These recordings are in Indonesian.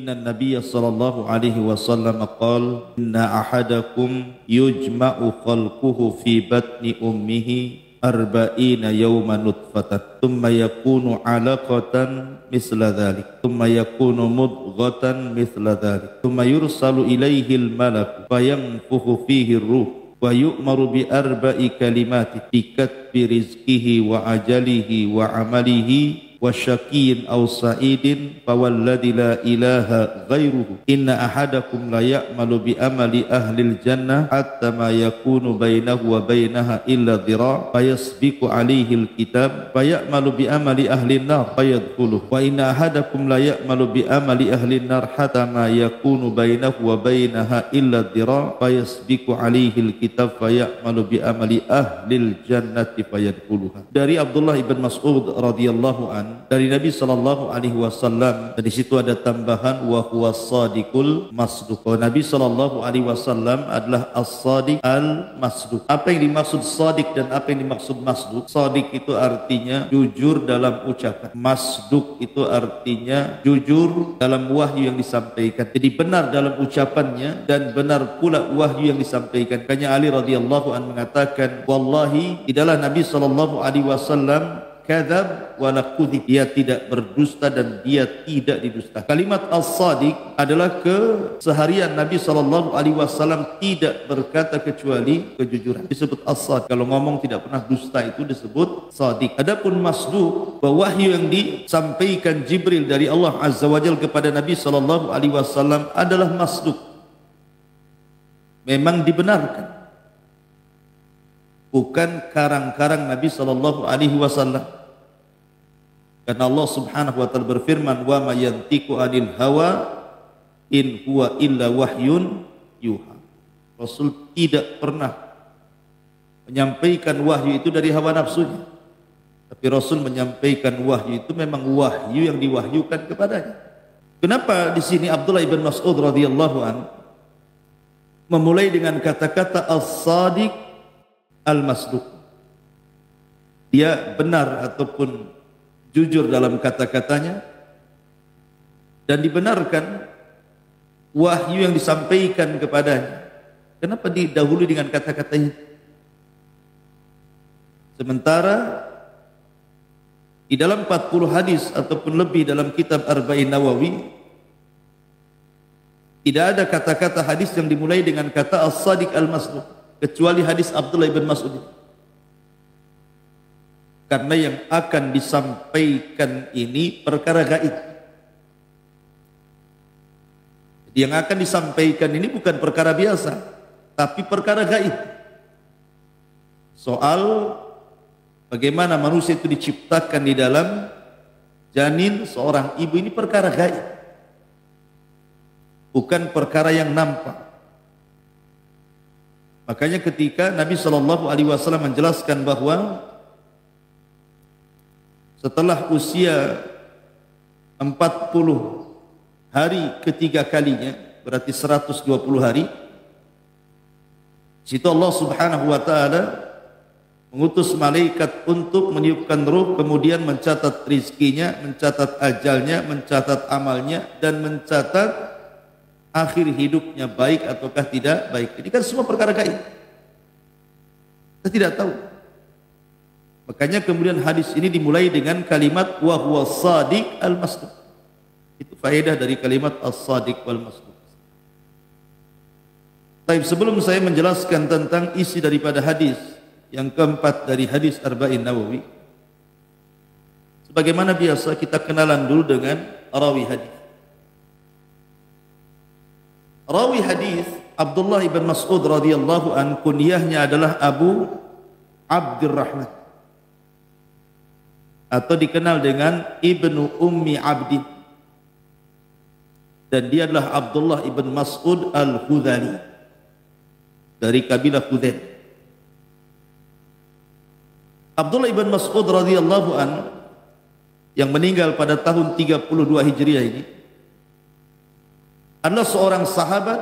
inna nabiyya sallallahu alaihi wasallam qala inna ahadakum yujma'u khalquhu fi batni ummihi arba'ina yawman nutfatan thumma yakunu 'alaqatan misla dhalik thumma yakunu mudghatan misla dhalik thumma yursalu ilaihi al-malak fayanfukhu fihi ar-ruh wa yu'maru bi arba'i kalimati bi rizqihi wa ajalihi wa amalihi wa syaqiyyin aw sa'idin fawalladzi la ilaha ghairuhu inna ahadakum la ya'malu bi amali ahlil jannah hatta ma yakunu bainahu wa bainaha illa dhira' fayasbiqu alaihi alkitab fayamalu bi amali ahlin nar fayadkhuluh wa inna ahadakum la ya'malu bi amali ahlin nar hatta ma yakunu bainahu wa bainaha illa dhira' fayasbiqu alaihi alkitab fayamalu bi amali ahlil jannati fayadkhuluha. Dari Abdullah ibn Mas'ud radhiyallahu an, dari Nabi sallallahu alaihi wasallam, dan di situ ada tambahan wa huwas sadiqul masduq. Nabi sallallahu alaihi wasallam adalah as-sadiq al-masduq. Apa yang dimaksud sadiq dan apa yang dimaksud masduq? Sadiq itu artinya jujur dalam ucapan. Masduq itu artinya jujur dalam wahyu yang disampaikan. Jadi benar dalam ucapannya dan benar pula wahyu yang disampaikan. Makanya Ali radhiyallahu anhu mengatakan, wallahi tidaklah Nabi sallallahu alaihi wasallam kadzab wa la kudhib, dia tidak berdusta dan dia tidak didusta. Kalimat as-sadiq adalah keseharian Nabi sallallahu alaihi wasallam tidak berkata kecuali kejujuran, disebut as-sadiq. Kalau ngomong tidak pernah dusta itu disebut sadiq. Adapun masduq, bahwa wahyu yang disampaikan Jibril dari Allah azza wajalla kepada Nabi sallallahu alaihi wasallam adalah masduq, memang dibenarkan, bukan karang-karang Nabi sallallahu alaihi wasallam. Karena Allah subhanahu wa ta'ala berfirman, wa ma yantiqu anil hawa in huwa illa wahyun yuha. Rasul tidak pernah menyampaikan wahyu itu dari hawa nafsunya, tapi Rasul menyampaikan wahyu itu memang wahyu yang diwahyukan kepadanya. Kenapa di sini Abdullah ibn Mas'ud radhiyallahu an memulai dengan kata-kata as-sadiq al-masduq? Dia benar ataupun jujur dalam kata-katanya dan dibenarkan wahyu yang disampaikan kepadanya. Kenapa didahului dengan kata-kata itu? Sementara di dalam 40 hadis ataupun lebih dalam kitab Arba'in Nawawi tidak ada kata-kata hadis yang dimulai dengan kata as-sadiq al-masduq kecuali hadis Abdullah ibn Mas'ud. Karena yang akan disampaikan ini perkara gaib. Jadi yang akan disampaikan ini bukan perkara biasa, tapi perkara gaib. Soal bagaimana manusia itu diciptakan di dalam janin seorang ibu, ini perkara gaib, bukan perkara yang nampak. Makanya ketika Nabi sallallahu alaihi wasallam menjelaskan bahwa setelah usia 40 hari ketiga kalinya, berarti 120 hari, situ Allah subhanahu wa ta'ala mengutus malaikat untuk meniupkan ruh, kemudian mencatat rizkinya, mencatat ajalnya, mencatat amalnya, dan mencatat akhir hidupnya baik ataukah tidak baik. Ini kan semua perkara gaib, kita tidak tahu. Makanya kemudian hadis ini dimulai dengan kalimat wa huwa sadiq al-masduq. Itu faedah dari kalimat as-sadiq wal masduq. Baik, sebelum saya menjelaskan tentang isi daripada hadis yang keempat dari hadis Arba'in Nawawi, sebagaimana biasa kita kenalan dulu dengan rawi hadis. Rawi hadis Abdullah ibn Mas'ud radhiyallahu an, kunyahnya adalah Abu Abdurrahman atau dikenal dengan Ibnu Ummi Abdi, dan dia adalah Abdullah ibn Mas'ud al-Hudhali dari kabilah Hudhail. Abdullah ibn Mas'ud radhiyallahu an yang meninggal pada tahun 32 Hijriah ini adalah seorang sahabat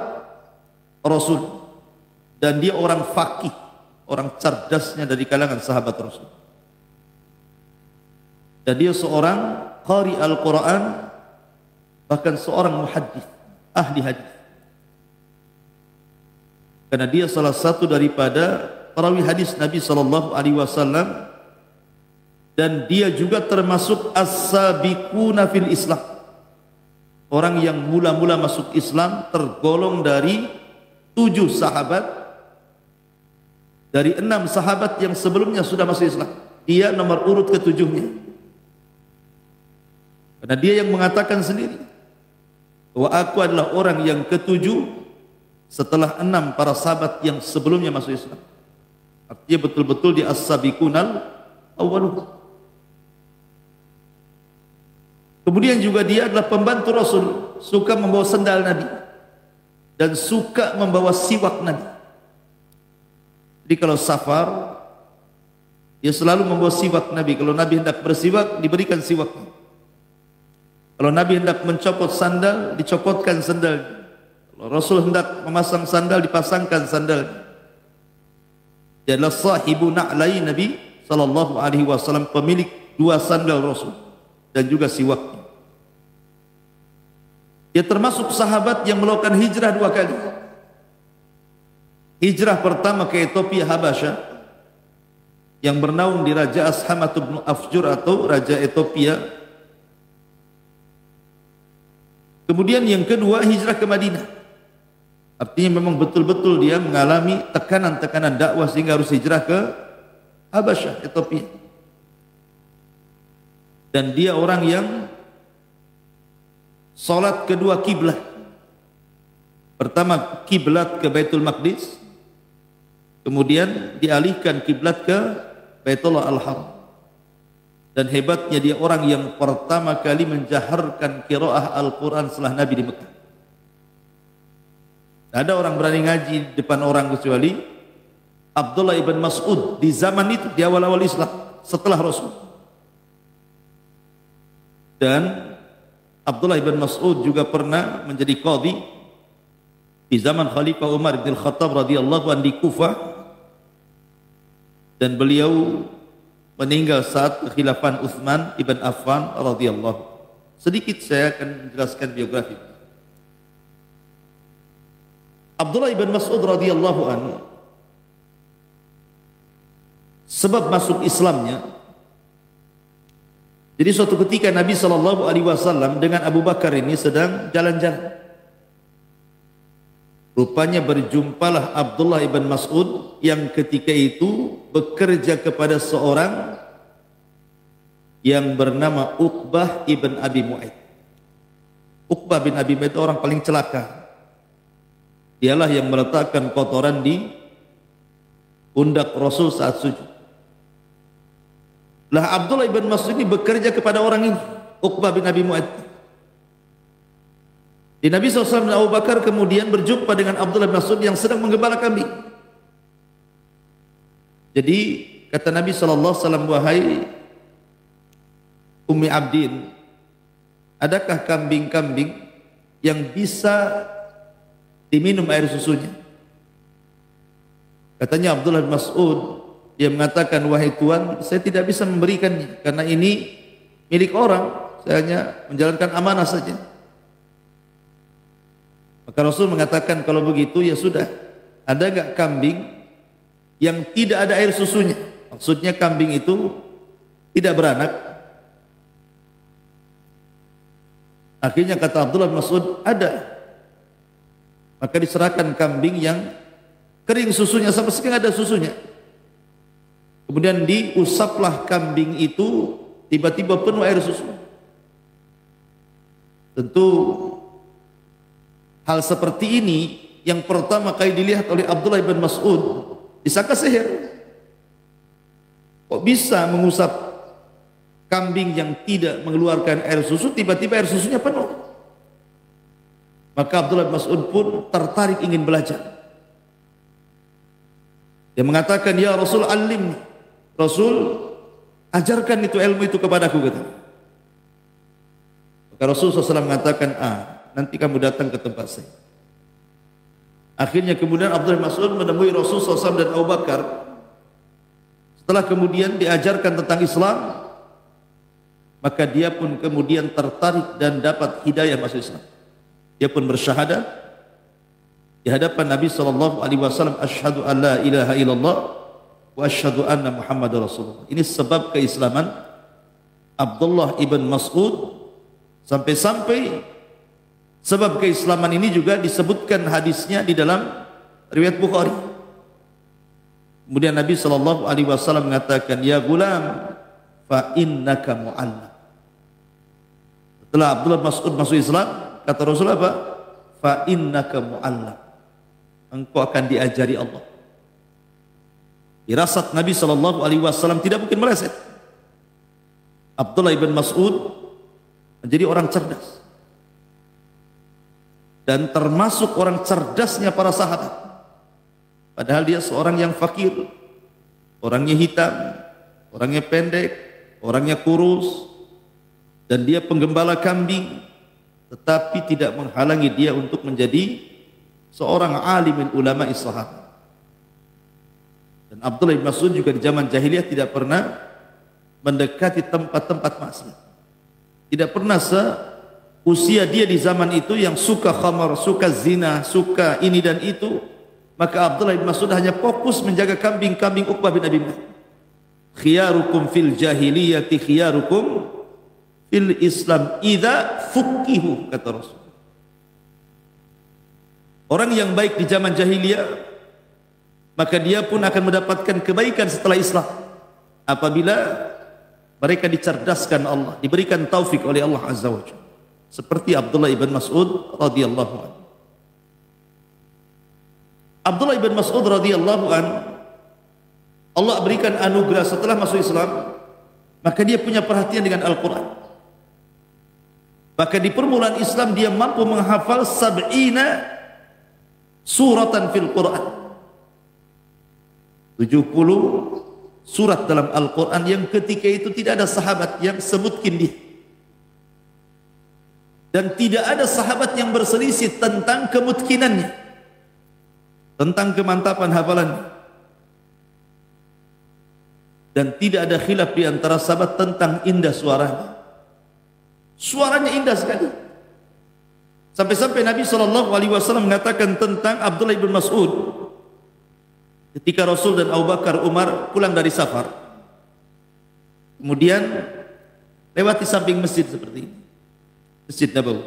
Rasul, dan dia orang faqih, orang cerdasnya dari kalangan sahabat Rasul. Dan dia seorang qari Al-Quran bahkan seorang muhaddits, ahli hadis. Karena dia salah satu daripada perawi hadis Nabi sallallahu alaihi wasallam, dan dia juga termasuk as-sabiquna fil Islam. Orang yang mula-mula masuk Islam, tergolong dari 7 sahabat dari 6 sahabat yang sebelumnya sudah masuk Islam. Dia nomor urut ke-7-nya. Karena dia yang mengatakan sendiri bahwa aku adalah orang yang ke-7 setelah 6 para sahabat yang sebelumnya masuk Islam. Artinya betul-betul di as-sabiqunal awwalun. Kemudian juga dia adalah pembantu Rasul, suka membawa sendal Nabi dan suka membawa siwak Nabi. Jadi kalau safar, dia selalu membawa siwak Nabi. Kalau Nabi hendak bersiwak, diberikan siwaknya. Kalau Nabi hendak mencopot sandal, dicopotkan sandal. Kalau Rasul hendak memasang sandal, dipasangkan sandal. Dia adalah sahibu na'lai Nabi sallallahu alaihi wasallam, pemilik 2 sandal Rasul dan juga siwaknya. Dia termasuk sahabat yang melakukan hijrah 2 kali. Hijrah pertama ke Ethiopia Habasyah, yang bernaung di Raja Ashamat bin Afjur atau Raja Ethiopia. Kemudian yang kedua hijrah ke Madinah. Artinya memang betul-betul dia mengalami tekanan-tekanan dakwah sehingga harus hijrah ke Habasyah, Ethiopia. Dan dia orang yang salat kedua kiblat. Pertama kiblat ke Baitul Maqdis, kemudian dialihkan kiblat ke Baitullah Al-Haram. Dan hebatnya dia orang yang pertama kali menjaharkan qiraah Al-Quran setelah Nabi di Mekah. Tidak ada orang berani ngaji di depan orang kecuali Abdullah ibn Mas'ud di zaman itu, di awal-awal Islam setelah Rasul. Dan Abdullah ibn Mas'ud juga pernah menjadi qadhi di zaman Khalifah Umar bin Khattab radhiyallahu anhu di Kufah, dan beliau meninggal saat kekhilafan Utsman ibn Affan radhiyallahu. Sedikit saya akan menjelaskan biografi Abdullah ibn Mas'ud radhiyallahu anhu. Sebab masuk Islamnya, jadi suatu ketika Nabi sallallahu alaihi wasallam dengan Abu Bakar ini sedang jalan-jalan. Rupanya berjumpalah Abdullah ibn Mas'ud yang ketika itu bekerja kepada seorang yang bernama Uqbah ibn Abi Mu'aid. Uqbah bin Abi Mu'aid itu orang paling celaka. Dialah yang meletakkan kotoran di pundak Rasul saat sujud. Lah Abdullah ibn Mas'ud ini bekerja kepada orang ini, Uqbah bin Abi Mu'aid. Di Nabi SAW dan Abu Bakar kemudian berjumpa dengan Abdullah bin Mas'ud yang sedang menggembala kambing. Jadi kata Nabi SAW, wahai Ummi Abdin, adakah kambing-kambing yang bisa diminum air susunya? Katanya Abdullah bin Mas'ud, dia mengatakan, wahai Tuan, saya tidak bisa memberikannya karena ini milik orang, saya hanya menjalankan amanah saja. Maka Rasul mengatakan, kalau begitu ya sudah, ada enggak kambing yang tidak ada air susunya? Maksudnya kambing itu tidak beranak. Akhirnya kata Abdullah bin Mas'ud, ada. Maka diserahkan kambing yang kering susunya, sama sekali ada susunya. Kemudian diusaplah kambing itu, tiba-tiba penuh air susu. Tentu hal seperti ini yang pertama kali dilihat oleh Abdullah bin Mas'ud, disangka sihir. Kok bisa mengusap kambing yang tidak mengeluarkan air susu, tiba-tiba air susunya penuh? Maka Abdullah bin Mas'ud pun tertarik ingin belajar. Dia mengatakan, ya Rasul, alimni. Rasul, ajarkan itu ilmu itu kepadaku, kata. Maka Rasul SAW mengatakan, nanti kamu datang ke tempat saya. Akhirnya kemudian Abdullah bin Mas'ud menemui Rasul SAW dan Abu Bakar. Setelah kemudian diajarkan tentang Islam, maka dia pun kemudian tertarik dan dapat hidayah masuk Islam. Dia pun bersyahadat di hadapan Nabi sallallahu alaihi wasallam, asyhadu an la ilaha illallah wa asyhadu anna Muhammadar Rasulullah. Ini sebab keislaman Abdullah ibn Mas'ud. Sampai-sampai sebab keislaman ini juga disebutkan hadisnya di dalam riwayat Bukhari. Kemudian Nabi sallallahu alaihi wasallam mengatakan, ya gulam fa innaka mu'allam. Setelah Abdullah Mas'ud masuk Islam, kata Rasul apa? Fa innaka mu'allam. Engkau akan diajari Allah. Firasat Nabi sallallahu alaihi wasallam tidak mungkin meleset. Abdullah ibn Mas'ud menjadi orang cerdas. Dan termasuk orang cerdasnya para sahabat. Padahal dia seorang yang fakir, orangnya hitam, orangnya pendek, orangnya kurus, dan dia penggembala kambing, tetapi tidak menghalangi dia untuk menjadi seorang alim ulama sahabat. Dan Abdullah bin Mas'ud juga di zaman jahiliyah tidak pernah mendekati tempat-tempat maksiat. Tidak pernah seusia dia di zaman itu yang suka khamar, suka zina, suka ini dan itu. Maka Abdullah bin Mas'ud hanya fokus menjaga kambing-kambing Uqbah bin Abi Mu'ayth. Khiyarukum fil jahiliyati khiyarukum fil Islam idza fuqihu, kata Rasul. Orang yang baik di zaman jahiliyah, maka dia pun akan mendapatkan kebaikan setelah Islam apabila mereka dicerdaskan Allah, diberikan taufik oleh Allah Azza wa Jalla. Seperti Abdullah ibn Mas'ud radhiyallahu anhu. Abdullah ibn Mas'ud radhiyallahu anhu, Allah berikan anugerah setelah masuk Islam, maka dia punya perhatian dengan Al-Quran. Maka di permulaan Islam dia mampu menghafal 70 suratan fil Quran. 70 surat dalam Al-Quran yang ketika itu tidak ada sahabat yang sebutkin dia. Dan tidak ada sahabat yang berselisih tentang kemutkinannya, tentang kemantapan hafalannya. Dan tidak ada khilaf di antara sahabat tentang indah suaranya. Suaranya indah sekali. Sampai-sampai Nabi SAW mengatakan tentang Abdullah bin Mas'ud, ketika Rasul dan Abu Bakar, Umar pulang dari safar, kemudian lewati samping masjid seperti ini, Masjid Nabawi.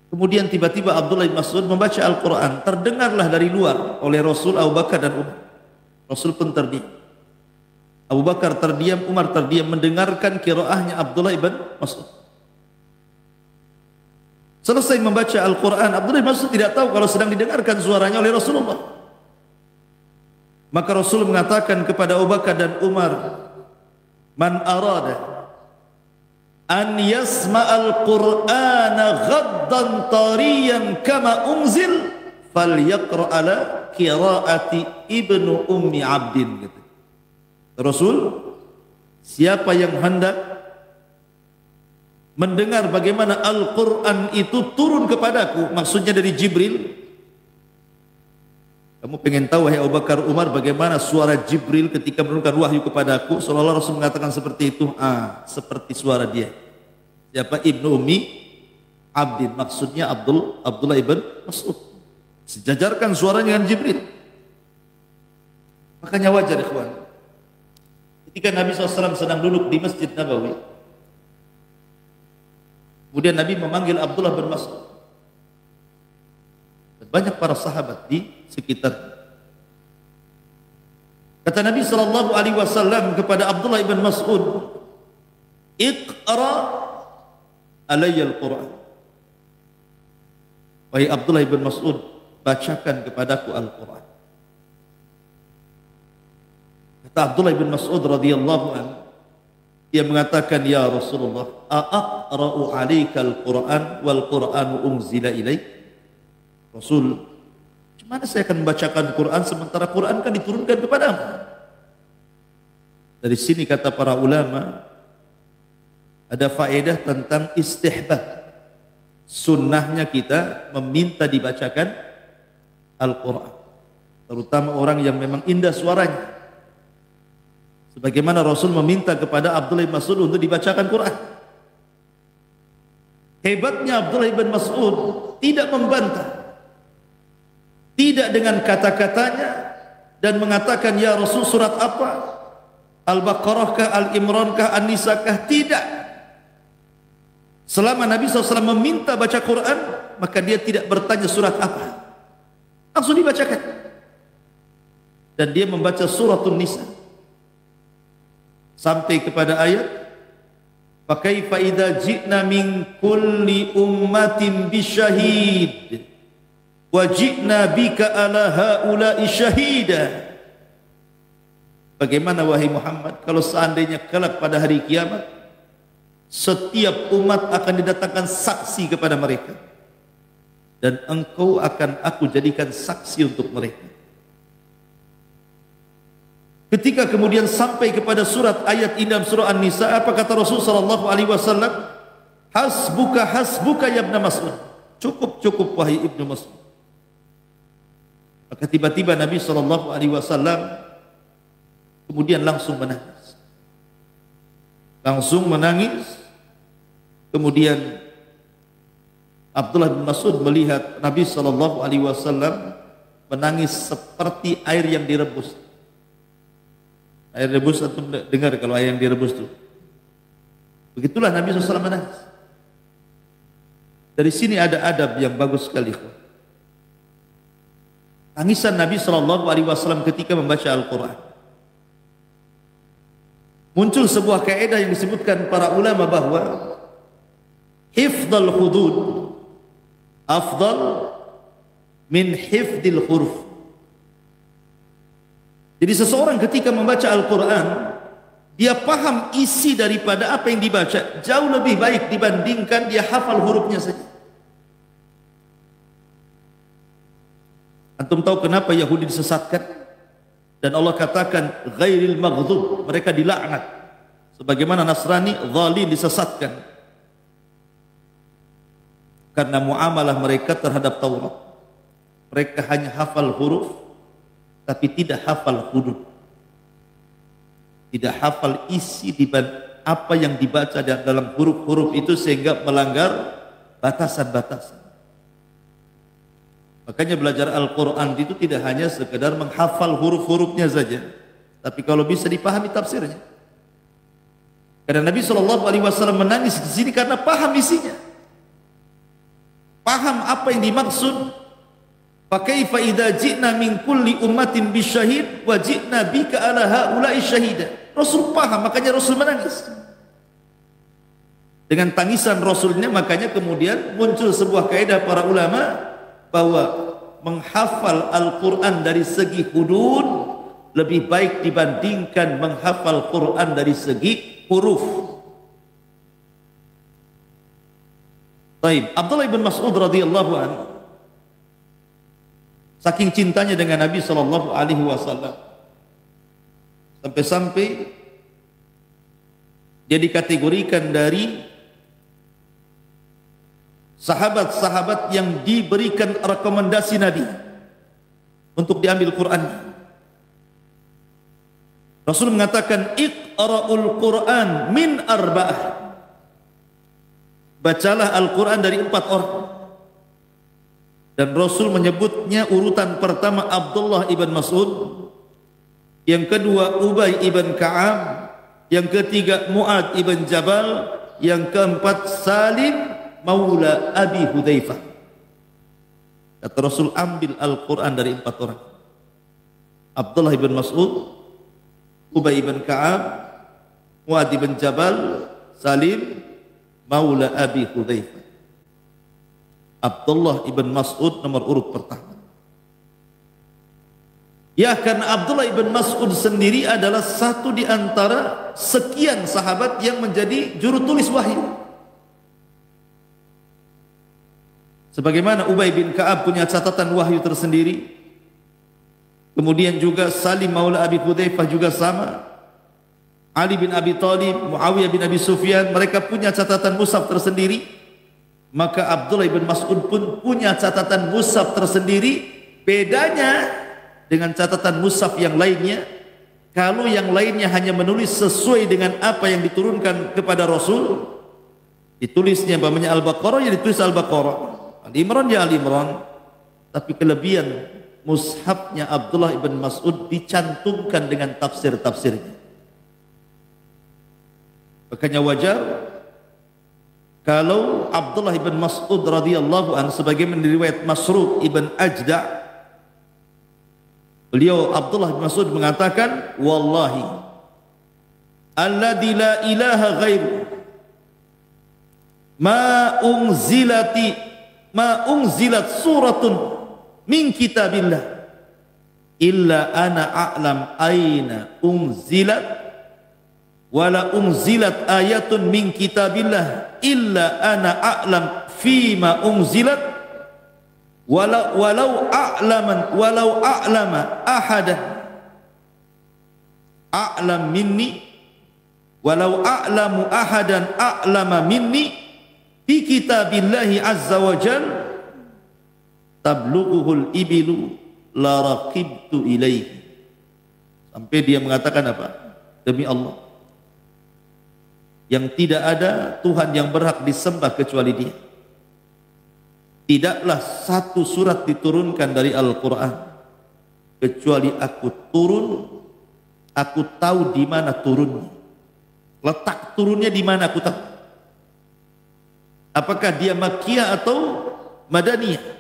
Kemudian tiba-tiba Abdullah bin Mas'ud membaca Al-Quran. Terdengarlah dari luar oleh Rasul, Abu Bakar dan Umar. Rasul pun terdiam, Abu Bakar terdiam, Umar terdiam mendengarkan qiraahnya Abdullah bin Mas'ud. Selesai membaca Al-Quran, Abdullah bin Mas'ud tidak tahu kalau sedang didengarkan suaranya oleh Rasulullah. Maka Rasul mengatakan kepada Abu Bakar dan Umar, man arada an yasma'al Qur'ana ghaddan tariyan kama unzil falyaqra ala qiraati ibnu ummi abdin. Gitu. Rasul, siapa yang hendak mendengar bagaimana Al-Quran itu turun kepadaku, maksudnya dari Jibril. Kamu pengen tahu, wahai Abu Bakar, Umar, bagaimana suara Jibril ketika menurunkan wahyu kepadaku? Seolah-olah Rasul mengatakan seperti itu. Seperti suara dia. Siapa? Ibnu Ummi Abdin, maksudnya Abdullah ibn Mas'ud. Sejajarkan suaranya dengan Jibril. Makanya wajar, ikhwan, ketika Nabi SAW sedang duduk di Masjid Nabawi, kemudian Nabi memanggil Abdullah bin Mas'ud. Banyak para sahabat di sekitar. Kata Nabi SAW kepada Abdullah bin Mas'ud, Iqra alayya al-Quran. Wahai Abdullah bin Mas'ud, bacakan kepadaku Al-Quran. Kata Abdullah bin Mas'ud radhiyallahu anhu, dia mengatakan, ya Rasulullah, aqra'u 'alaika al-Quran wal Qur'anu unzila ilaik. Rasul, gimana saya akan membacakan Quran sementara Quran kan diturunkan kepadamu? Dari sini kata para ulama, ada faedah tentang istihbab, sunnahnya kita meminta dibacakan Al-Quran, terutama orang yang memang indah suaranya. Sebagaimana Rasul meminta kepada Abdullah bin Mas'ud untuk dibacakan Quran. Hebatnya Abdullah bin Mas'ud tidak membantah, tidak dengan kata-katanya dan mengatakan, ya Rasul surat apa? Al-Baqarah kah, Al-Imran kah, An-Nisa kah? Tidak. Selama Nabi SAW meminta baca Quran, maka dia tidak bertanya surat apa, langsung dibacakan. Dan dia membaca suratun Nisa sampai kepada ayat fakaifa idza ji'na min kulli ummatin bisyahid wa ji'na bika ala haula'i syahida. Bagaimana wahai Muhammad kalau seandainya kelak pada hari kiamat setiap umat akan didatangkan saksi kepada mereka dan engkau akan aku jadikan saksi untuk mereka. Ketika kemudian sampai kepada surat ayat ini dalam surah An-Nisa, apa kata Rasulullah sallallahu alaihi wasallam? Hasbuka hasbuka ya Ibnu Mas'ud. Cukup cukup wahai Ibnu Mas'ud. Maka tiba-tiba Nabi sallallahu alaihi wasallam kemudian langsung menangis. Langsung menangis. Kemudian Abdullah bin Mas'ud melihat Nabi sallallahu alaihi wasallam menangis seperti air yang direbus. Air rebus, antum dengar kalau air yang direbus itu. Begitulah Nabi SAW menangis. Dari sini ada adab yang bagus sekali. Tangisan Nabi SAW ketika membaca Al-Quran. Muncul sebuah kaidah yang disebutkan para ulama bahwa hifdzul hudud afdal min hifdzil huruf. Jadi seseorang ketika membaca Al-Quran, dia paham isi daripada apa yang dibaca jauh lebih baik dibandingkan dia hafal hurufnya saja. Antum tahu kenapa Yahudi disesatkan? Dan Allah katakan ghairil maghdub, mereka dilaknat. Sebagaimana Nasrani zalim disesatkan. Karena muamalah mereka terhadap Taurat. Mereka hanya hafal huruf tapi tidak hafal hudud, tidak hafal isi di apa yang dibaca dalam huruf-huruf itu sehingga melanggar batasan-batasan. Makanya belajar Al-Quran itu tidak hanya sekedar menghafal huruf-hurufnya saja, tapi kalau bisa dipahami tafsirnya. Karena Nabi SAW menangis di sini karena paham isinya, paham apa yang dimaksud. Fakaifa idza ji'na min kulli ummatin bisyahid wa ji'na bika ala haula'i syahida. Rasul paham, makanya Rasul menangis. Dengan tangisan Rasulnya makanya kemudian muncul sebuah kaidah para ulama bahwa menghafal Al-Quran dari segi hudud lebih baik dibandingkan menghafal Quran dari segi huruf. Baik, Abdullah bin Mas'ud radhiyallahu anhu saking cintanya dengan Nabi sallallahu alaihi wasallam sampai-sampai dia dikategorikan dari sahabat-sahabat yang diberikan rekomendasi Nabi untuk diambil Quran. Rasul mengatakan iqra'ul Quran min arba'ah. Bacalah Al-Quran dari 4 orang. Dan Rasul menyebutnya urutan pertama Abdullah ibn Mas'ud, yang kedua Ubay ibn Ka'ab, yang ketiga Mu'ad ibn Jabal, yang keempat Salim maula Abi Hudzaifah. Kata Rasul, ambil Al-Quran dari 4 orang. Abdullah ibn Mas'ud, Ubay ibn Ka'ab, Mu'ad ibn Jabal, Salim maula Abi Hudzaifah. Abdullah ibn Mas'ud nomor urut pertama. Ya, karena Abdullah ibn Mas'ud sendiri adalah satu di antara sekian sahabat yang menjadi juru tulis wahyu. Sebagaimana Ubay bin Ka'ab punya catatan wahyu tersendiri. Kemudian juga Salim maula Abi Hudzaifah juga sama. Ali bin Abi Thalib, Muawiyah bin Abi Sufyan, mereka punya catatan mushaf tersendiri. Maka Abdullah ibn Mas'ud pun punya catatan mushaf tersendiri. Bedanya dengan catatan mushaf yang lainnya, Kalau yang lainnya hanya menulis sesuai dengan apa yang diturunkan kepada Rasul, ditulisnya umpamanya Al-Baqarah, ya ditulis Al-Baqarah, Al-Imran ya Al-Imran. Tapi kelebihan mushafnya Abdullah ibn Mas'ud dicantumkan dengan tafsir-tafsirnya. Makanya wajar kalau Abdullah ibn Mas'ud radhiyallahu anhu sebagaimana riwayat Masruq ibn Ajda', beliau Abdullah ibn Mas'ud mengatakan, wallahi alladzi la ilaha ghairu ma unzilat suratun min kitabillah illa ana a'lam aina unzilat wala unzilat ayatun min kitabillah illa ana a'lam fima unzilat walau a'lama ahadan a'lam minni walau a'lamu ahadan a'lama minni fi kitabillahi azza wa jal tablughuhul ibilu la raqibtu ilaihi. Sampai dia mengatakan apa? Demi Allah, yang tidak ada Tuhan yang berhak disembah kecuali Dia. Tidaklah satu surat diturunkan dari Al-Quran kecuali aku tahu di mana turunnya, letak turunnya di mana aku tahu. Apakah dia Makkiyah atau Madaniyah?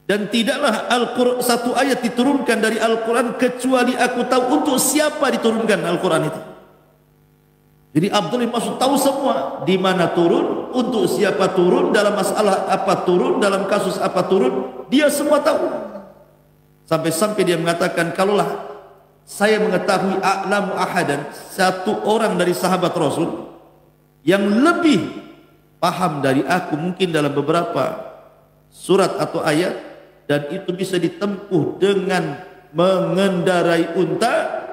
Dan tidaklah satu ayat diturunkan dari Al-Quran kecuali aku tahu untuk siapa diturunkan Al-Quran itu. Jadi Abdullah bin Mas'ud tahu semua, di mana turun, untuk siapa turun, dalam masalah apa turun, dalam kasus apa turun, dia semua tahu. Sampai-sampai dia mengatakan, kalaulah saya mengetahui a'lamu ahadan, satu orang dari sahabat Rasul yang lebih paham dari aku mungkin dalam beberapa surat atau ayat, dan itu bisa ditempuh dengan mengendarai unta,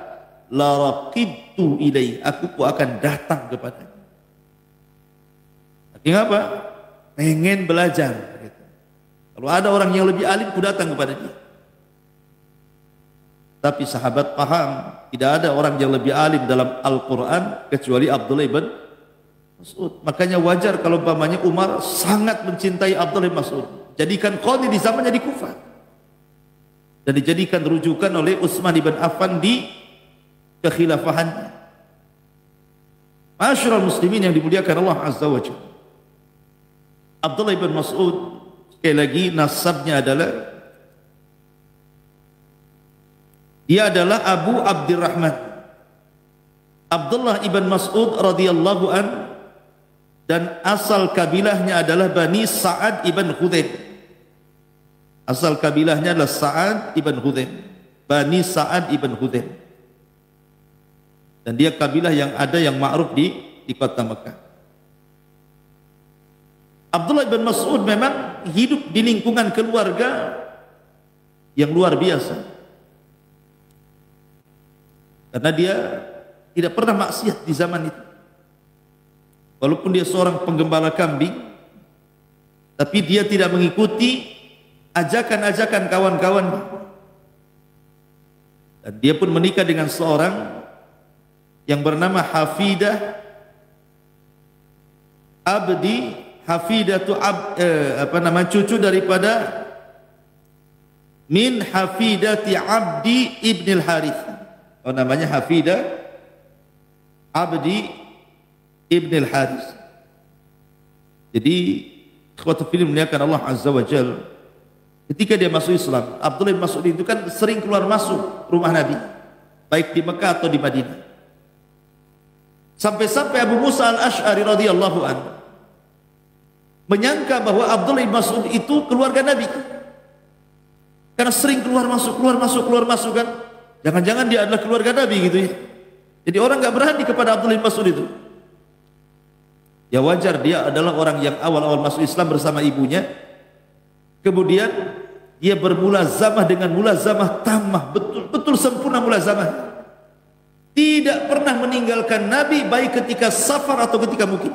la raqibtu ilaih, aku pun akan datang kepadanya. Artinya apa? Pengen belajar gitu. Kalau ada orang yang lebih alim, aku datang kepada dia. Tapi sahabat paham, tidak ada orang yang lebih alim dalam Al-Quran kecuali Abdullah ibn Mas'ud. Makanya wajar kalau umpamanya Umar sangat mencintai Abdullah ibn Mas'ud, jadikan qadhi di zamannya di Kufah, dan dijadikan rujukan oleh Utsman ibn Affan di kekhilafahannya. Masyarul muslimin yang dimuliakan Allah Azza wa Jalla, Abdullah ibn Mas'ud sekali lagi nasabnya adalah, dia adalah Abu Abdurrahman Abdullah ibn Mas'ud radhiyallahu an, dan asal kabilahnya adalah Bani Sa'ad ibn Khudaim. Asal kabilahnya adalah Sa'ad ibn Khudaim, Bani Sa'ad ibn Khudaim. Dan dia kabilah yang ada yang ma'ruf di kota Mekah. Abdullah bin Mas'ud memang hidup di lingkungan keluarga yang luar biasa, karena dia tidak pernah maksiat di zaman itu. Walaupun dia seorang penggembala kambing, tapi dia tidak mengikuti ajakan-ajakan kawan-kawannya. Dan dia pun menikah dengan seorang yang bernama Hafidah Abdi, cucu daripada min Hafidati Abdi ibn al-Harith. Oh, namanya Hafidah Abdi ibn al-Harith. Jadi ikhwatu fillah muliakan Allah Azza wa Jalla, ketika dia masuk Islam, Abdullah bin Mas'ud itu kan sering keluar masuk rumah Nabi, baik di Mekah atau di Madinah. Sampai-sampai Abu Musa al-Ash'ari radhiyallahu anhu menyangka bahwa Abdullah bin Mas'ud itu keluarga Nabi, karena sering keluar masuk kan. Jangan-jangan dia adalah keluarga Nabi gitu ya. Jadi orang nggak berani kepada Abdullah bin Mas'ud itu. Ya wajar, dia adalah orang yang awal-awal masuk Islam bersama ibunya. Kemudian dia bermulazamah dengan mulazamah tamah, betul-betul sempurna mulazamah. Tidak pernah meninggalkan Nabi baik ketika safar atau ketika mukim.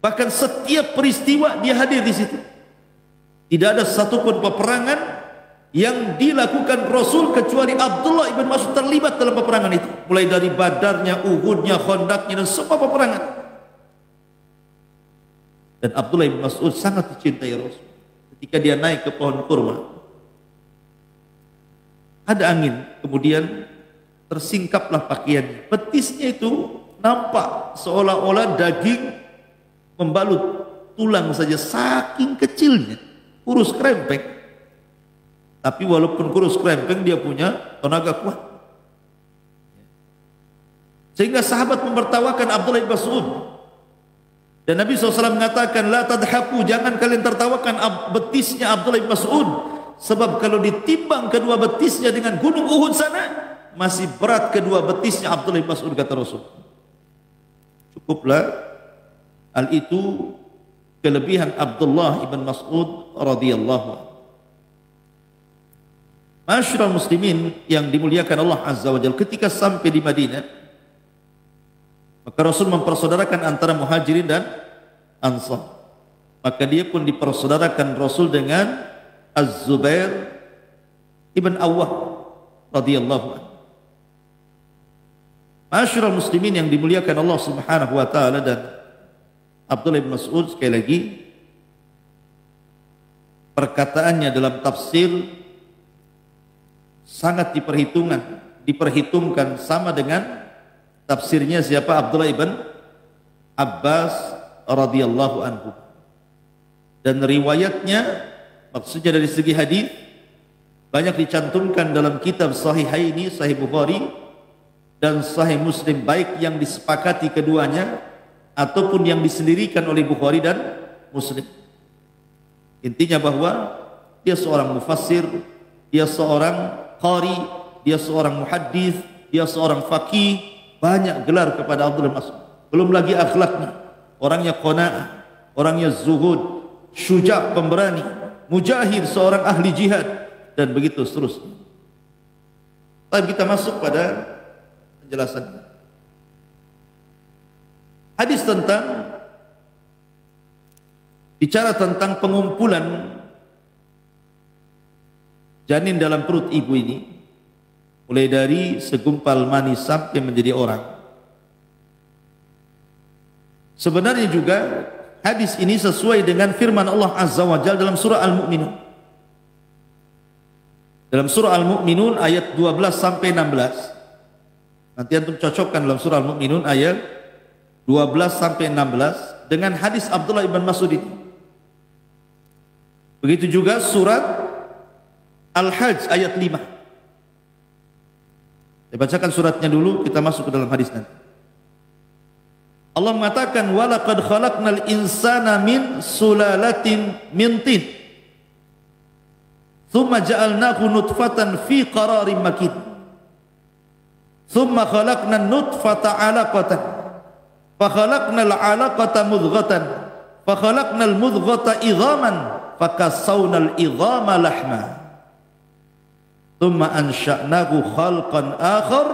Bahkan setiap peristiwa dia hadir di situ. Tidak ada satupun peperangan yang dilakukan Rasul kecuali Abdullah ibn Mas'ud terlibat dalam peperangan itu, mulai dari Badarnya, Uhudnya, Khandaqnya, dan semua peperangan. Dan Abdullah ibn Mas'ud sangat dicintai Rasul. Ketika dia naik ke pohon kurma, ada angin, kemudian tersingkaplah pakaiannya. Betisnya itu nampak seolah-olah daging membalut tulang saja, saking kecilnya, kurus krempeng. Tapi walaupun kurus krempeng, dia punya tenaga kuat. Sehingga sahabat mempertawakan Abdullah bin Mas'ud. Dan Nabi SAW mengatakan, la tadhaku, jangan kalian tertawakan betisnya Abdullah bin Mas'ud. Sebab kalau ditimbang kedua betisnya dengan gunung Uhud sana, masih berat kedua betisnya Abdullah bin Mas'ud, kata Rasul. Cukuplah hal itu kelebihan Abdullah ibn Mas'ud radhiyallahu anhu. Masyarul muslimin yang dimuliakan Allah Azza wa Jalla, ketika sampai di Madinah, maka Rasul mempersaudarakan antara Muhajirin dan Ansar. Maka dia pun dipersaudarakan Rasul dengan Az-Zubair ibn Awwam radhiyallahu anhu. Masyarul muslimin yang dimuliakan Allah Subhanahu wa taala, dan Abdullah bin Mas'ud sekali lagi perkataannya dalam tafsir sangat diperhitungkan sama dengan tafsirnya siapa? Abdullah ibn Abbas radhiyallahu anhu. Dan riwayatnya, maksudnya dari segi hadis, banyak dicantumkan dalam kitab Sahihaini, Sahih Bukhari dan Sahih Muslim, baik yang disepakati keduanya ataupun yang disendirikan oleh Bukhari dan Muslim. Intinya bahwa dia seorang mufassir, dia seorang qari, dia seorang muhaddis, dia seorang faqih, banyak gelar kepada Abdullah bin Mas'ud. Belum lagi akhlaknya, orangnya qanaah, orangnya zuhud, syuja', pemberani, mujahid, seorang ahli jihad, dan begitu seterusnya. Tapi kita masuk pada penjelasannya. Hadis bicara tentang pengumpulan janin dalam perut ibu ini, mulai dari segumpal mani sampai menjadi orang. Sebenarnya juga hadis ini sesuai dengan firman Allah Azza wa Jalla dalam surah Al-Mu'minun. Dalam surah Al-Mu'minun ayat 12 sampai 16. Nanti antum cocokkan dalam surah Al-Mu'minun ayat 12 sampai 16 dengan hadis Abdullah ibn Mas'ud ini. Begitu juga surat Al-Hajj ayat 5. Saya bacakan suratnya dulu, kita masuk ke dalam hadis nanti. Allah mengatakan, walaqad khalaqnal insana min sulalatin min tin, thumma ja'alnahu nutfatan fi qararin makin, thumma khalaqnan nutfata 'alaqatan, fa khalaqnal 'alaqata mudghatan, fa khalaqnal mudghata idhaman, fa kassawnal idhama lahma, thumma ansha'nahu khalqan akhar,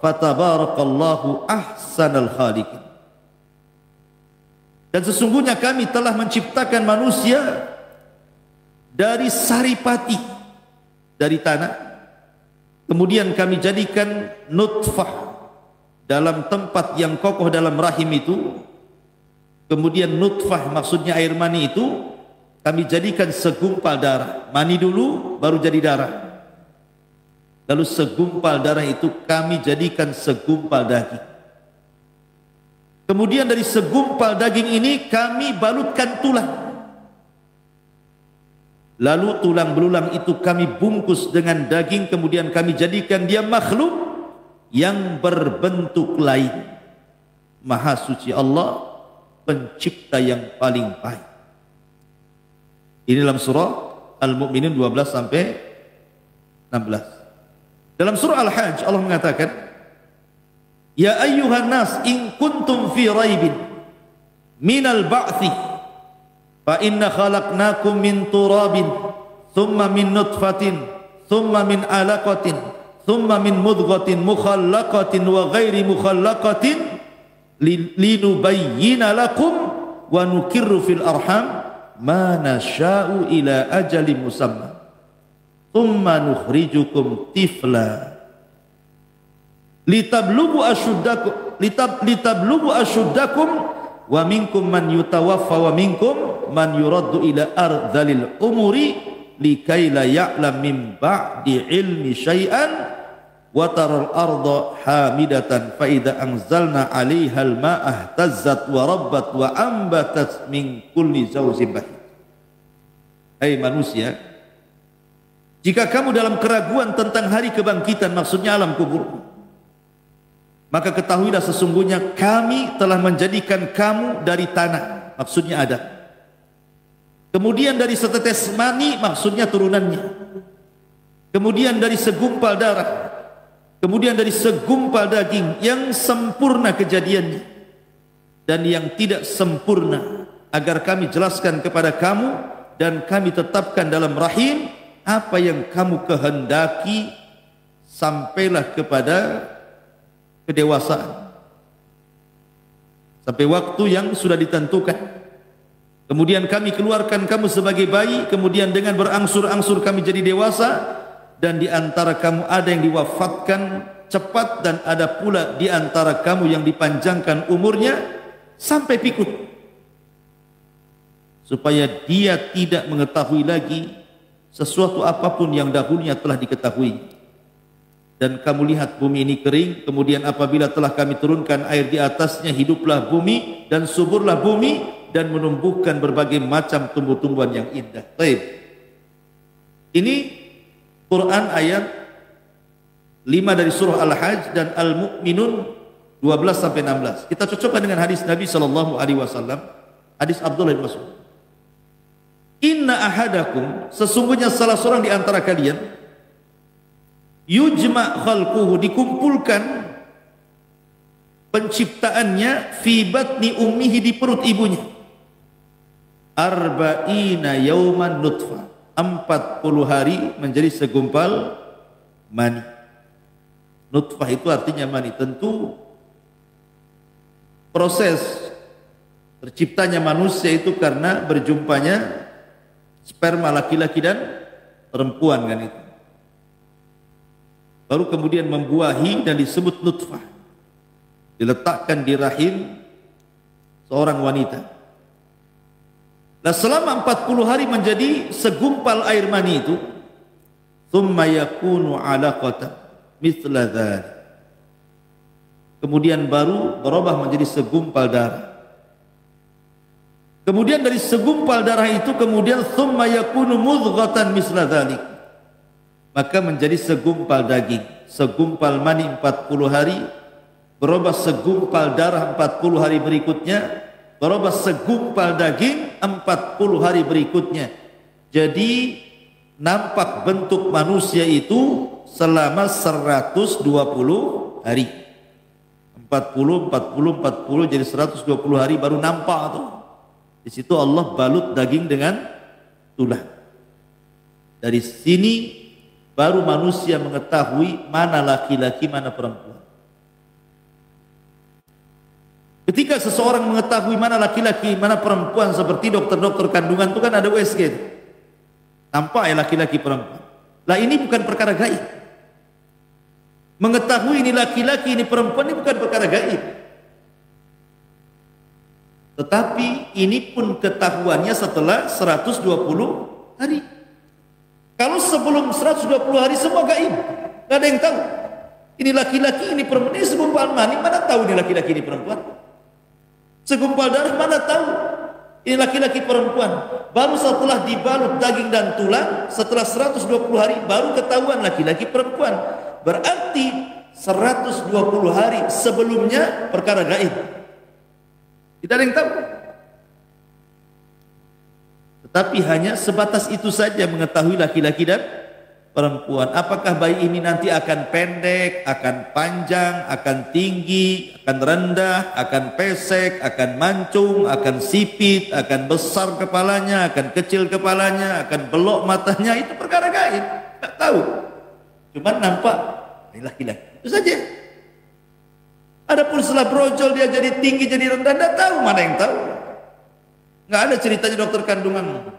fatabarakallahu ahsanal khaliqin. Dan sesungguhnya kami telah menciptakan manusia dari saripati, dari tanah, kemudian kami jadikan nutfah dalam tempat yang kokoh dalam rahim itu, kemudian nutfah maksudnya air mani itu kami jadikan segumpal darah. Mani dulu baru jadi darah, lalu segumpal darah itu kami jadikan segumpal daging. Kemudian dari segumpal daging ini kami balutkan tulang. Lalu tulang belulang itu kami bungkus dengan daging, kemudian kami jadikan dia makhluk yang berbentuk lain. Maha suci Allah, pencipta yang paling baik. Ini dalam surah Al-Mu'minun 12 sampai 16. Dalam surah Al-Hajj Allah mengatakan, ya ayyuhan nas in kuntum fi raibin minal ba'thi fa inna khalaqnakum min turabin thumma min nutfatin thumma min alaqatin thumma min mudghatin mukhallaqatin wa ghairi mukhallaqatin linubayyina lakum wa nukirru fil arham ma nasha'u ila ajalin musamma thumma nukhrijukum tifla litablugu asyuddakum wa minkum man yutawaffa wa minkum man yuraddu ila ardhalil umuri likai la ya'lam min ba'di ilmi syai'an wa taral arda hamidatan fa idza anzalna 'alaiha al-ma'a ihtazzat wa rabbat wa ambatat min kulli zawjin bahij. Hai manusia, jika kamu dalam keraguan tentang hari kebangkitan, maksudnya alam kubur, maka ketahuilah sesungguhnya kami telah menjadikan kamu dari tanah, maksudnya Adam. Kemudian dari setetes mani, maksudnya turunannya. Kemudian dari segumpal darah. Kemudian dari segumpal daging yang sempurna kejadiannya dan yang tidak sempurna, agar kami jelaskan kepada kamu dan kami tetapkan dalam rahim apa yang kamu kehendaki sampailah kepada kedewasaan, sampai waktu yang sudah ditentukan. Kemudian kami keluarkan kamu sebagai bayi, kemudian dengan berangsur-angsur kami jadi dewasa, dan di antara kamu ada yang diwafatkan cepat dan ada pula di antara kamu yang dipanjangkan umurnya sampai pikun, supaya dia tidak mengetahui lagi sesuatu apapun yang dahulunya telah diketahui. Dan kamu lihat bumi ini kering, kemudian apabila telah kami turunkan air di atasnya, hiduplah bumi dan suburlah bumi dan menumbuhkan berbagai macam tumbuh-tumbuhan yang indah. Baik. Ini Quran ayat 5 dari surah Al-Hajj dan Al-Mu'minun 12 sampai 16. Kita cocokkan dengan hadis Nabi sallallahu alaihi wasallam, hadis Abdullah bin Mas'ud. Inna ahadakum, sesungguhnya salah seorang di antara kalian, yujma' khalquhu, dikumpulkan penciptaannya, fi batni ummihi, di perut ibunya, arba'ina yauman nutfah, 40 hari menjadi segumpal mani. Nutfah itu artinya mani. Tentu proses terciptanya manusia itu karena berjumpanya sperma laki-laki dan perempuan, kan itu. Baru kemudian membuahi dan disebut nutfah, diletakkan di rahim seorang wanita. Nah, selama 40 hari menjadi segumpal air mani itu, thumma yakunu 'alaqatan mithla dzalik, kemudian baru berubah menjadi segumpal darah. Kemudian dari segumpal darah itu kemudian thumma yakunu mudghatan mithla dzalik, maka menjadi segumpal daging. Segumpal mani 40 hari, berubah segumpal darah 40 hari berikutnya, berubah segumpal daging 40 hari berikutnya. Jadi nampak bentuk manusia itu selama 120 hari. 40 jadi 120 hari baru nampak tuh. Di situ Allah balut daging dengan tulang. Dari sini baru manusia mengetahui mana laki-laki, mana perempuan. Ketika seseorang mengetahui mana laki-laki, mana perempuan, seperti dokter-dokter kandungan itu kan ada USG, nampak ya laki-laki perempuan. Lah ini bukan perkara gaib. Mengetahui ini laki-laki, ini perempuan, ini bukan perkara gaib. Tetapi ini pun ketahuannya setelah 120 hari. Kalau sebelum 120 hari semua gaib, gak ada yang tahu. Ini laki-laki, ini perempuan, ini segumpal mani, mana tahu ini laki-laki, ini perempuan. Segumpal darah mana tahu ini laki-laki perempuan. Baru setelah dibalut daging dan tulang, setelah 120 hari baru ketahuan laki-laki perempuan. Berarti 120 hari sebelumnya perkara gaib, tidak ada yang tahu. Tetapi hanya sebatas itu saja mengetahui laki-laki dan perempuan. Apakah bayi ini nanti akan pendek, akan panjang, akan tinggi, akan rendah, akan pesek, akan mancung, akan sipit, akan besar kepalanya, akan kecil kepalanya, akan belok matanya, itu perkara gaib, tak tahu. Cuma nampak ini laki-laki, itu saja. Adapun setelah brojol dia jadi tinggi, jadi rendah, tak tahu, mana yang tahu. Nggak ada ceritanya dokter kandungan.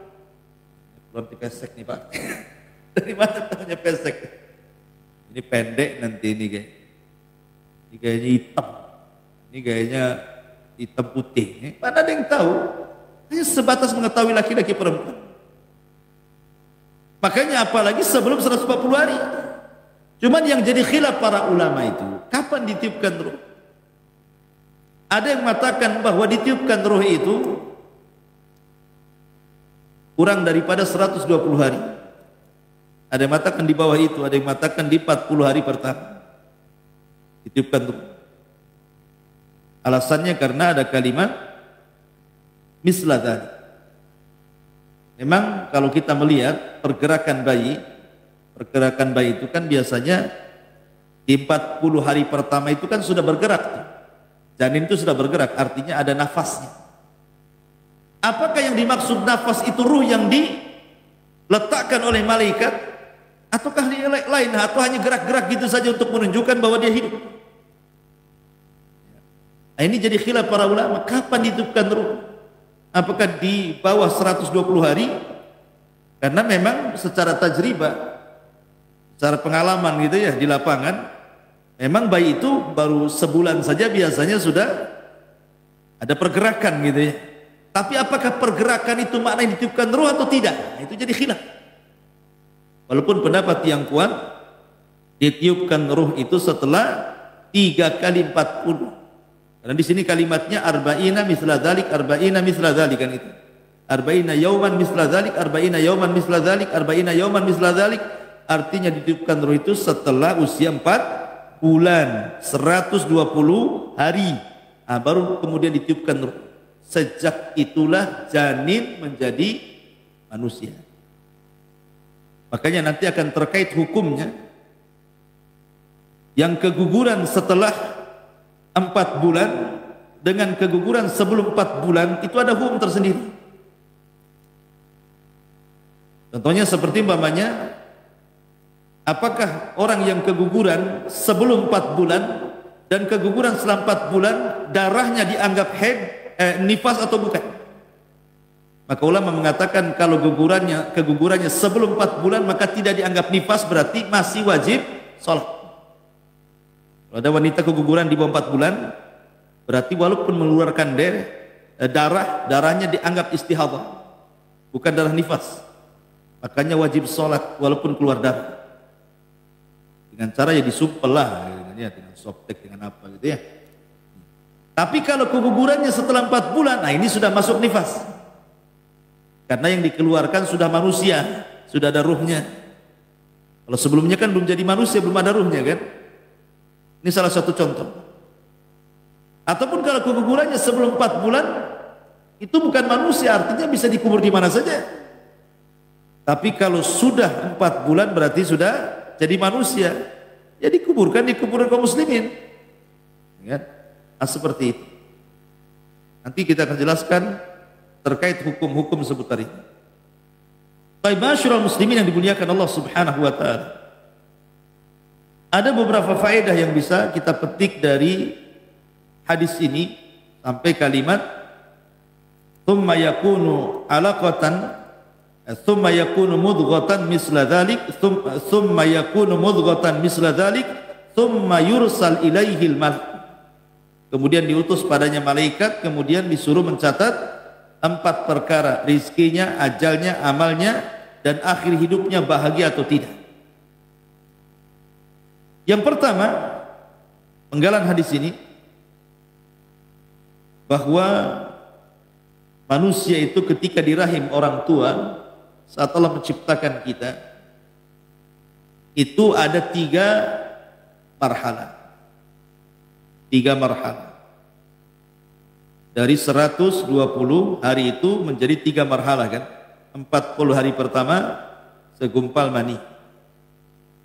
Belum dipesek nih Pak. Dari mana tahunya pesek? Ini pendek nanti ini kayak. Ini kayaknya hitam. Ini kayaknya hitam putih. Mana ada yang tahu? Hanya sebatas mengetahui laki-laki perempuan. Makanya apalagi sebelum 140 hari. Cuman yang jadi khilaf para ulama itu, kapan ditiupkan ruh? Ada yang mengatakan bahwa ditiupkan ruh itu kurang daripada 120 hari. Ada yang mengatakan di bawah itu, ada yang mengatakan di 40 hari pertama ditiupkan ruh. Alasannya karena ada kalimat misla dzalik. Memang kalau kita melihat pergerakan bayi itu kan biasanya di 40 hari pertama itu kan sudah bergerak. Janin itu sudah bergerak, artinya ada nafasnya. Apakah yang dimaksud nafas itu ruh yang diletakkan oleh malaikat? Ataukah lain? Atau hanya gerak-gerak gitu saja untuk menunjukkan bahwa dia hidup? Nah, ini jadi khilaf para ulama. Kapan ditiupkan ruh? Apakah di bawah 120 hari? Karena memang secara tajribah, secara pengalaman gitu ya di lapangan, memang bayi itu baru sebulan saja biasanya sudah ada pergerakan gitu ya. Tapi apakah pergerakan itu maknanya ditiupkan ruh atau tidak? Nah, itu jadi khilaf. Walaupun pendapat yang kuat, ditiupkan ruh itu setelah 3 kali 40. Karena di sini kalimatnya arba'ina misla dzalik, arba'ina misla dzalik kan itu. Arba'ina yauman misla dzalik, arba'ina yauman misla dzalik, arba'ina yauman misla dzalik. Artinya ditiupkan ruh itu setelah usia 4 bulan, 120 hari. Nah, baru kemudian ditiupkan ruh. Sejak itulah janin menjadi manusia. Makanya nanti akan terkait hukumnya. Yang keguguran setelah 4 bulan dengan keguguran sebelum 4 bulan itu ada hukum tersendiri. Contohnya seperti umpamanya, apakah orang yang keguguran sebelum 4 bulan dan keguguran setelah 4 bulan darahnya dianggap nifas atau bukan? Maka ulama mengatakan kalau kegugurannya sebelum 4 bulan maka tidak dianggap nifas, berarti masih wajib sholat. Kalau ada wanita keguguran di bawah 4 bulan, berarti walaupun mengeluarkan darahnya dianggap istihadah, bukan darah nifas. Makanya wajib sholat walaupun keluar darah. Dengan cara ya disumpel lah, dengan softtek, dengan apa gitu ya. Tapi kalau kegugurannya setelah 4 bulan, nah ini sudah masuk nifas. Karena yang dikeluarkan sudah manusia, sudah ada ruhnya. Kalau sebelumnya kan belum jadi manusia, belum ada ruhnya kan. Ini salah satu contoh. Ataupun kalau kegugurannya sebelum 4 bulan, itu bukan manusia, artinya bisa dikubur di mana saja. Tapi kalau sudah 4 bulan berarti sudah jadi manusia. Ya dikuburkan di kuburan kaum muslimin. Ya, nah, seperti itu. Nanti kita akan jelaskan terkait hukum-hukum seputar ini. Baik, masyarul muslimin yang dimuliakan Allah Subhanahu wa taala. Ada beberapa faedah yang bisa kita petik dari hadis ini sampai kalimat thumma yakunu alaqatan thumma yakunu mudghatan misla dzalik thumma yakunu mudghatan misla dzalik thumma yursal ilaihi al-malak. Kemudian diutus padanya malaikat, kemudian disuruh mencatat 4 perkara, rizkinya, ajalnya, amalnya, dan akhir hidupnya bahagia atau tidak. Yang pertama, penggalan hadis ini bahwa manusia itu ketika di rahim orang tua saat Allah menciptakan kita itu ada 3 marhalah. 3 marhalah. Dari 120 hari itu menjadi 3 marhalah kan. 40 hari pertama segumpal mani.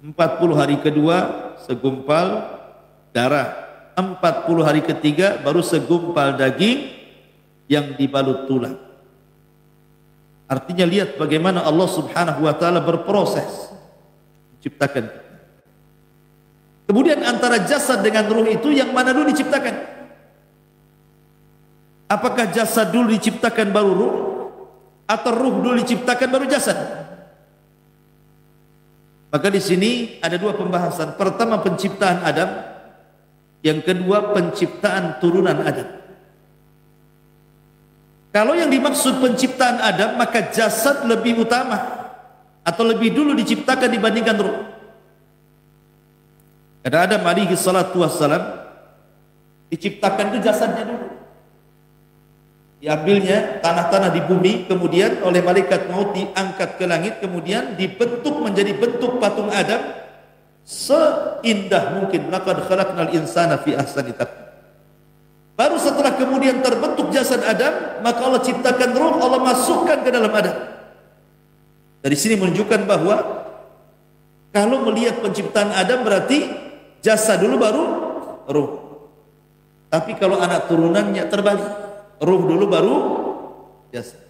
40 hari kedua segumpal darah. 40 hari ketiga baru segumpal daging yang dibalut tulang. Artinya lihat bagaimana Allah Subhanahu wa taala berproses menciptakan kita. Kemudian antara jasad dengan ruh itu yang mana dulu diciptakan? Apakah jasad dulu diciptakan baru ruh, atau ruh dulu diciptakan baru jasad? Maka di sini ada dua pembahasan. Pertama penciptaan Adam, yang kedua penciptaan turunan Adam. Kalau yang dimaksud penciptaan Adam, maka jasad lebih utama atau lebih dulu diciptakan dibandingkan ruh. Karena Adam alaihi salatu wassalam diciptakan itu jasadnya dulu. Diambilnya tanah-tanah di bumi, kemudian oleh malaikat maut diangkat ke langit, kemudian dibentuk menjadi bentuk patung Adam seindah mungkin. Laqad khalaqnal insana fi ahsani taqwim. Baru setelah kemudian terbentuk jasad Adam, maka Allah ciptakan ruh, Allah masukkan ke dalam Adam. Dari sini menunjukkan bahwa kalau melihat penciptaan Adam berarti jasad dulu baru ruh. Tapi kalau anak turunannya terbalik, ruh dulu baru jasad.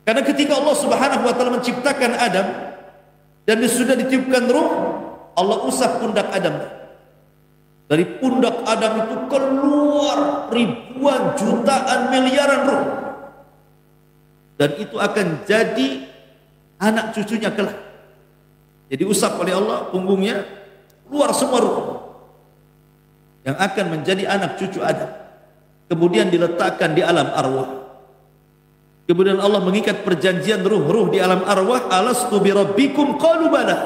Karena ketika Allah Subhanahu wa taala menciptakan Adam dan sudah ditiupkan ruh, Allah usap pundak Adam. Dari pundak Adam itu keluar ribuan, jutaan, miliaran ruh. Dan itu akan jadi anak cucunya kelak. Jadi usap oleh Allah punggungnya, keluar semua ruh yang akan menjadi anak cucu Adam. Kemudian diletakkan di alam arwah. Kemudian Allah mengikat perjanjian ruh-ruh di alam arwah. Alastu bi rabbikum qalu bala.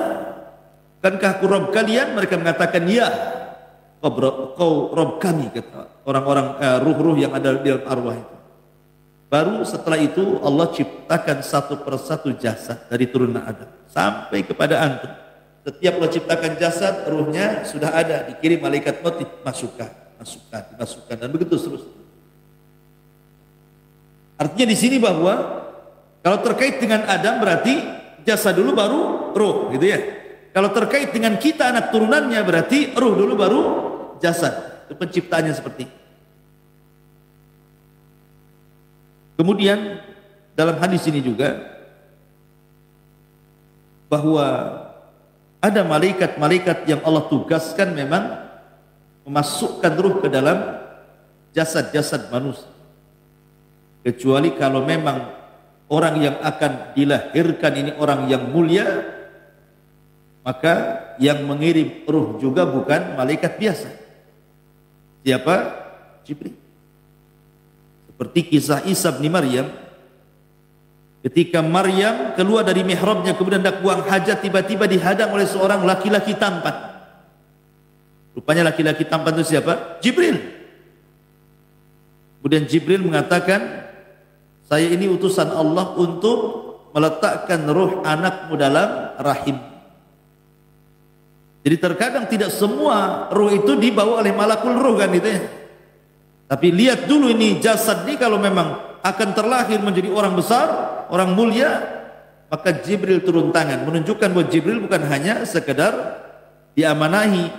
Kankah aku Rabb kalian? Mereka mengatakan ya. Kau Rabb kami, kata orang-orang ruh-ruh yang ada di dalam arwah itu. Baru setelah itu Allah ciptakan satu persatu jasad dari turunan Adam sampai kepada antum. Setiap Allah ciptakan jasad, ruhnya sudah ada, dikirim malaikat maut, dimasukkan, dan begitu seterusnya. Artinya di sini bahwa kalau terkait dengan Adam berarti jasad dulu baru ruh, gitu ya. Kalau terkait dengan kita anak turunannya berarti ruh dulu baru jasad. Itu penciptaannya seperti itu. Kemudian dalam hadis ini juga bahwa ada malaikat-malaikat yang Allah tugaskan memang memasukkan ruh ke dalam jasad-jasad manusia. Kecuali kalau memang orang yang akan dilahirkan ini orang yang mulia, maka yang mengirim ruh juga bukan malaikat biasa. Siapa? Jibril. Seperti kisah Isa bin Maryam, ketika Maryam keluar dari mihrabnya kemudian hendak buang hajat, tiba-tiba dihadang oleh seorang laki-laki tampan. Rupanya laki-laki tampan itu siapa? Jibril. Kemudian Jibril mengatakan, saya ini utusan Allah untuk meletakkan ruh anakmu dalam rahim. Jadi terkadang tidak semua ruh itu dibawa oleh malakul ruh kan itu ya. Tapi lihat dulu ini jasad ini kalau memang akan terlahir menjadi orang besar, orang mulia, maka Jibril turun tangan menunjukkan bahwa Jibril bukan hanya sekedar diamanahi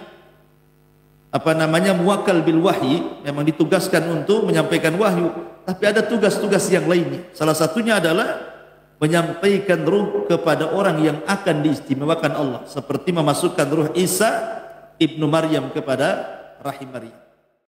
muwakkal bil wahyi, memang ditugaskan untuk menyampaikan wahyu, tapi ada tugas-tugas yang lainnya. Salah satunya adalah menyampaikan ruh kepada orang yang akan diistimewakan Allah, seperti memasukkan ruh Isa ibnu Maryam kepada rahim Maryam.